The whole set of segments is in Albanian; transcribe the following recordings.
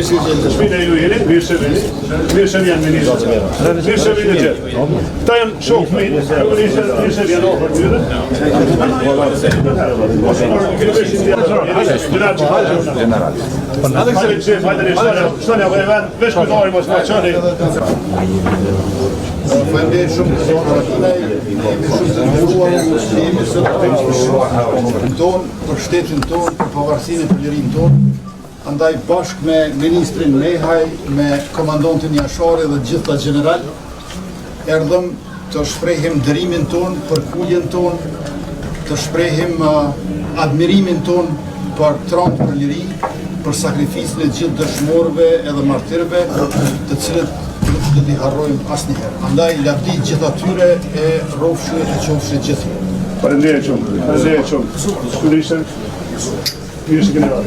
Shpine ju jeni, mirë se vini. Mirë se vjen ministri. Mirë se vini gjithë. Këta janë shokë minë, mirë se vjen ofër tyre. Faleminderit shumë të zonë jemi shumë të ndëruar jemi sot për tonë, për shtetin tonë, për pavarësinë, për lirinë tonë. Andaj bashkë me ministrin Mehaj, me komandantin Jashari dhe gjitha general, erdhëm të shprehim dërimin tonë për kuljen tonë, të shprehim admirimin tonë për trontë për liri, për sakrificën e gjithë dëshmorëve edhe martirëve, të cilët nuk do t'i harrojmë asnjëherë. Andaj lavdi gjithë atyre e rrofshë e qofshë gjithë. Faleminderit shumë. Ministër, Ministri General.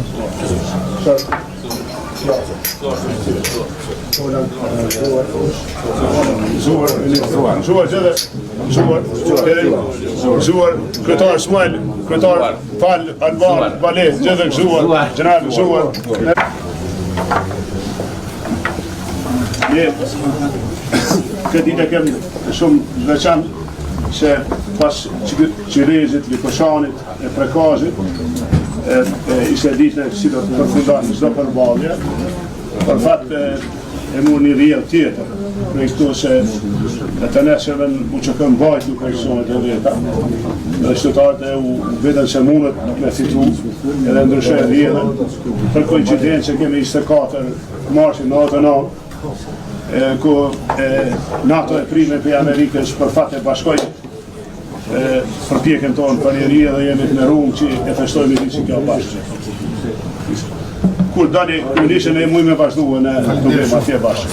Zuar, kryetar Smajl, kryetar Fal Alvar Bale, gjithë gëzuar, general gëzuar. Këtë ditë kem shumë veçantë se pas qirezit, likošanit, e prekazit, ishte ditë si do të përfundan çdo përballje, për fat e mu një rrjedh tjetër, për këto se të nesërve u që këm bajt nuk kërësohet e veta, dhe qytetarët e u vetën se mundet me fitu edhe ndryshoj rrjedhën, për koincidencë që kemi 24 marshin në 9 ku NATO e prime për Amerikës për fat e bashkojit për pjekën tonë për një rrjedhë dhe jemi në rrumë që e festojmë i që kjo bashkë. Kur dani kërënishën e mujë me vazhduhe në problema tje bashkë.